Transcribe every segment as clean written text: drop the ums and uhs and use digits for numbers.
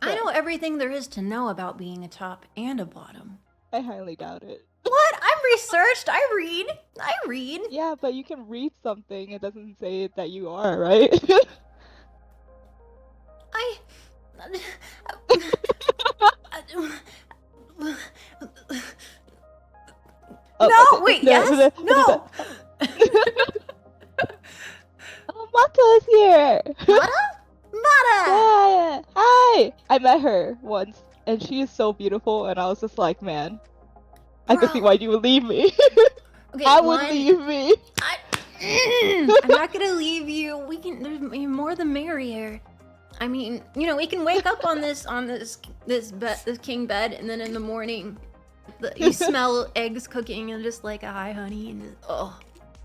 I know everything there is to know about being a top and a bottom. I highly doubt it. What? I'm researched. I read. Yeah, but you can read something. It doesn't say that you are, right? I. No, wait, yes? No! Oh, Mata's here! Mata? Mata! Yeah, hi! I met her once, and she is so beautiful, and I was just like, man, I can see why you would leave me. Okay, I would leave me. I'm not gonna leave you. We can. There's more the merrier. I mean, you know, we can wake up on this king bed, and then in the morning, you smell eggs cooking, and just like, hi, honey, and just,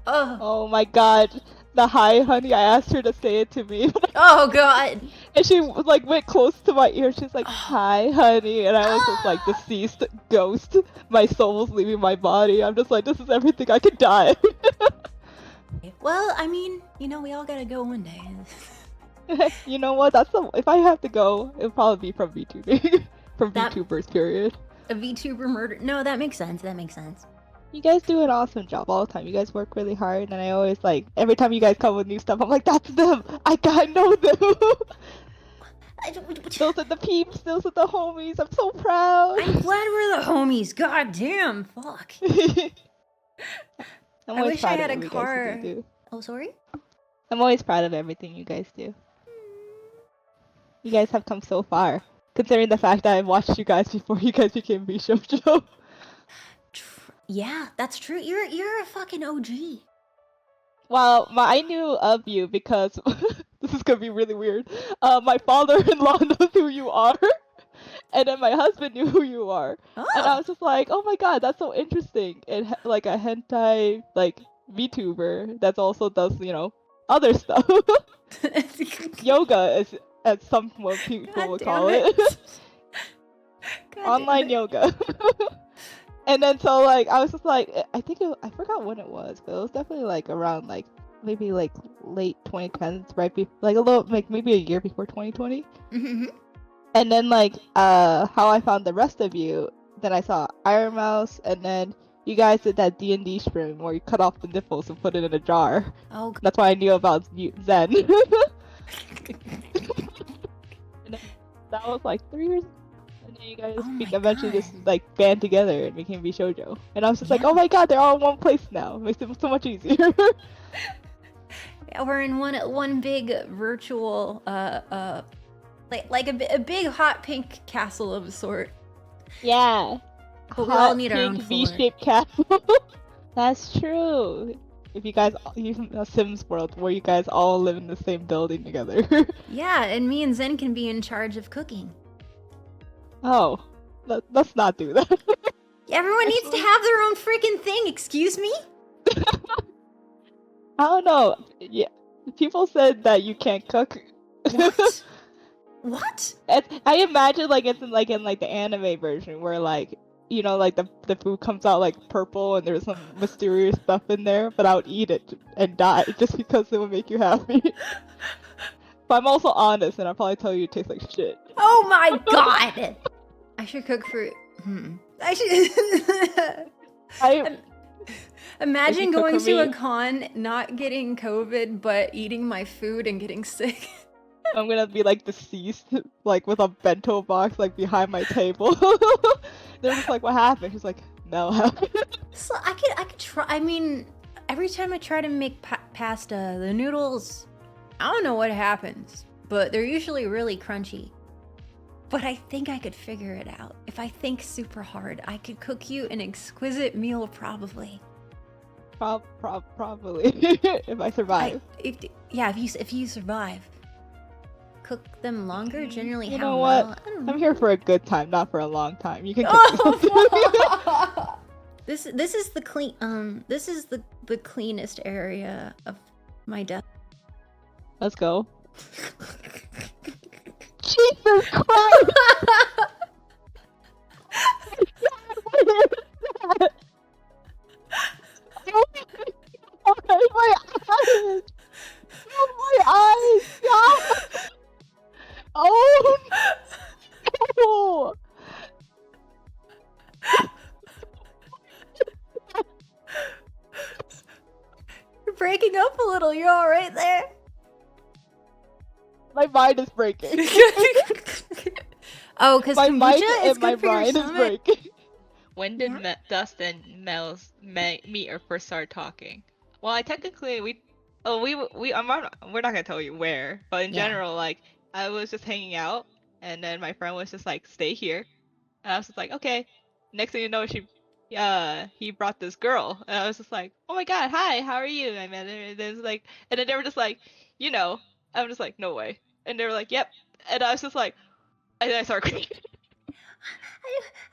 Oh my god, the hi, honey. I asked her to say it to me. Oh god. And she like went close to my ear. She's like, hi, honey, and I was just like, deceased ghost. My soul was leaving my body. I'm just like, this is everything. I could die. Well, I mean, you know, we all gotta go one day. You know what? If I have to go, it'll probably be from VTubing. From VTubers, period. A VTuber murder? No, that makes sense. That makes sense. You guys do an awesome job all the time. You guys work really hard, and I always like every time you guys come with new stuff, I'm like, that's them. I know them. Those are the peeps. Those are the homies. I'm so proud. I'm glad we're the homies. God damn. Fuck. I wish I had a car. Oh, sorry? I'm always proud of everything you guys do. You guys have come so far, considering the fact that I watched you guys before you guys became VShojo. Yeah, that's true. You're a fucking OG. Well, I knew of you because this is gonna be really weird. My father-in-law knows who you are, and then my husband knew who you are, and I was just like, oh my god, that's so interesting. And like a hentai like VTuber that also does, you know, other stuff. Yoga, as some people would call it. Online yoga. And then so like I was just like, I forgot when it was, but it was definitely like around like maybe like late 2010s, right? Like a little, like maybe a year before 2020. Mm-hmm. And then like how I found the rest of you, then I saw Iron Mouse, and then you guys did that D&D stream where you cut off the nipples and put it in a jar. Oh. That's why I knew about Zen. That was like 3 years. And then you guys eventually just like band together and became VShojo. And I was just like, oh my god, they're all in one place now. It makes it so much easier. Yeah, we're in one big virtual like a big hot pink castle of a sort. Yeah. But we all need our own V-shaped castle. That's true. If you guys use a Sims world where you guys all live in the same building together. Yeah, and me and Zen can be in charge of cooking. Oh, let's not do that. Everyone needs to have their own freaking thing, excuse me? I don't know. Yeah, people said that you can't cook. What? What? I imagine like it's in the anime version where like, you know, like the food comes out like purple and there's some mysterious stuff in there, but I would eat it and die just because it would make you happy. But I'm also honest, and I'll probably tell you it tastes like shit. Oh my god! I should cook for. I should. Imagine going to a con, not getting COVID, but eating my food and getting sick. I'm gonna be like deceased, like with a bento box like behind my table. They're just like, what happened? She's like, no happened. So I could try. I mean, every time I try to make pasta, the noodles, I don't know what happens, but they're usually really crunchy. But I think I could figure it out. If I think super hard, I could cook you an exquisite meal, probably. Probably. If I survive. If you survive. Cook them longer, generally. You know what? Well? I don't know. I'm here for a good time, not for a long time. You can cook This is the clean. This is the cleanest area of my desk. Let's go. Jesus Christ! My eyes! Oh, my eyes! God! Oh! Will, you all right there? My mind is breaking. Oh, because My mind kombucha is and my good for your mind is stomach. breaking. When did Dust and Mel's meet or first start talking? Well, I technically we're not gonna tell you where, but in Yeah. general, like I was just hanging out, and then my friend was just like, "Stay here," and I was just like, "Okay." Next thing you know, he brought this girl, and I was just like, "Oh my god, hi, how are you?" And I met her, and then it's like, and then they were just like, you know, I'm just like, "No way," and they were like, "Yep," and I was just like, and then I started crying.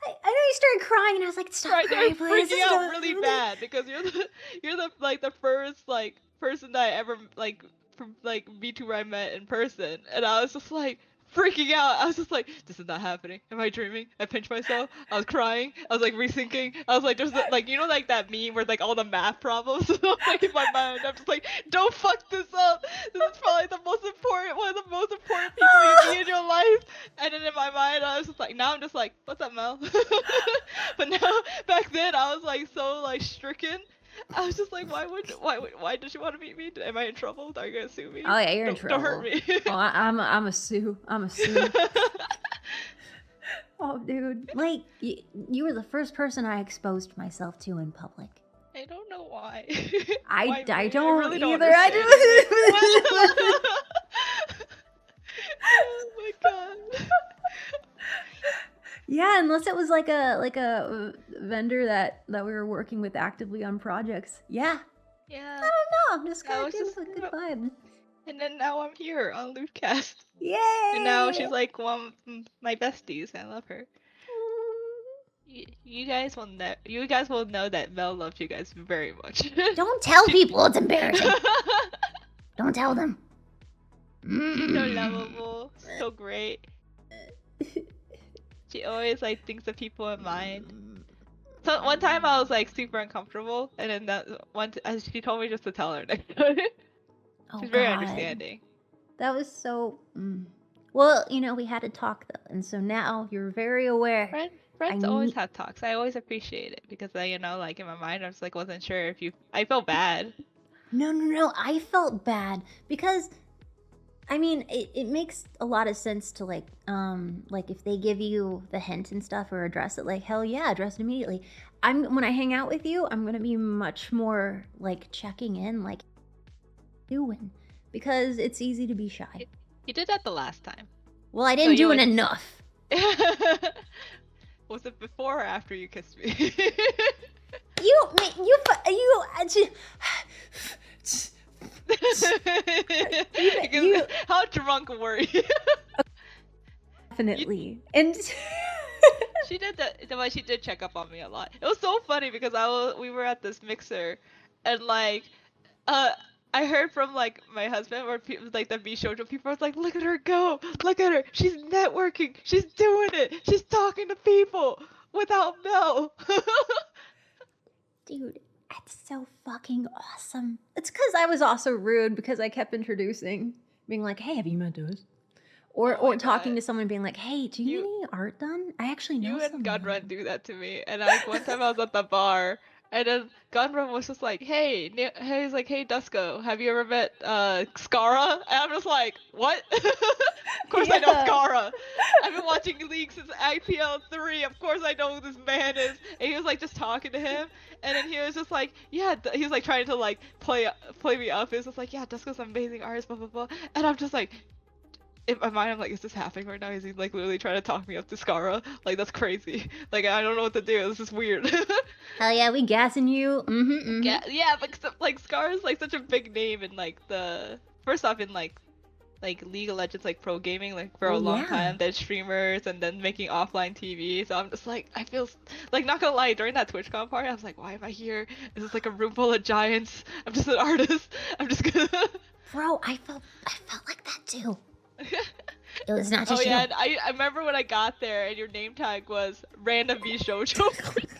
I know you started crying, and I was like, "Stop Right, crying, they're please." freaking out really bad because you're the like the first like person that I ever like from like VTuber I met in person, and I was just like freaking out. I was just like, this is not happening. Am I dreaming? I pinched myself. I was crying. I was like rethinking. I was like, there's like like that meme where like all the math problems like in my mind. I'm just like, don't fuck this up. This is probably the most important one of the most important people you meet in your life. And then in my mind, I was just like, now I'm just like, what's up, Mel? But now, back then, I was like so like stricken. I was just like, why does she want to meet me? Am I in trouble? Are you gonna sue me? Oh yeah, you're in Don't trouble. hurt me. Oh, I'm a sue. I'm a sue. Oh, dude, like you were the first person I exposed myself to in public. I don't know why. I Why me? don't really don't either. I understand. Oh my god. Yeah, unless it was like a vendor that we were working with actively on projects. Yeah. Yeah. I don't know. I'm just That kind was of just a good vibe. And then now I'm here on LewdCast. Yay! And now she's like one of my besties. I love her. You guys will know. You guys will know that Mel loves you guys very much. Don't tell people. It's embarrassing. Don't tell them. She's so lovable, so great. She always like thinks of people in mind. So one time I was like super uncomfortable, and then she told me just to tell her next time. Oh, She's very God. understanding. That was so. Well, we had to talk though, and so now you're very aware. Friends always have talks. I always appreciate it because I, like in my mind, I was like wasn't sure if you. I felt bad. No. I felt bad because, I mean, it makes a lot of sense to like if they give you the hint and stuff or address it, like hell yeah, address it immediately. When I hang out with you, I'm gonna be much more like checking in, like doing, because it's easy to be shy. You did that the last time. Well, I didn't do it enough. Was it before or after you kissed me? How drunk were you? Definitely. And she did that. But she did check up on me a lot. It was so funny because we were at this mixer, and like, I heard from like my husband or people like the VShojo people was like, look at her go, look at her, she's networking, she's doing it, she's talking to people without Mel. Dude, that's so fucking awesome. It's because I was also rude because I kept introducing, being like, hey, have you met Doze? Or talking to someone being like, hey, do you need any art done? I actually know someone. You and Gunrun do that to me. And like one time I was at the bar, and then Gunrun was just like, hey, he's like, hey, Dustco, have you ever met Skara? And I'm just like, what? Of course I know Skara. I've been watching League since IPL 3. Of course I know who this man is. And he was like just talking to him, and then he was just like, yeah, he was like trying to like play me up. He was just like, yeah, Dustco's an amazing artist, blah blah blah. And I'm just like, in my mind, I'm like, is this happening right now? Is he like literally trying to talk me up to Skara? Like, that's crazy. Like, I don't know what to do. This is weird. Hell yeah, we gassing you. Yeah, but like Skara's like such a big name in like first off in like League of Legends, like pro gaming, like for a long time. Then streamers and then making offline TV. So I'm just like, I feel like, not gonna lie, during that TwitchCon party, I was like, why am I here? Is this like a room full of giants? I'm just an artist. I'm just gonna. Bro, I felt like that too. It was not just and I remember when I got there and your name tag was random VShojo.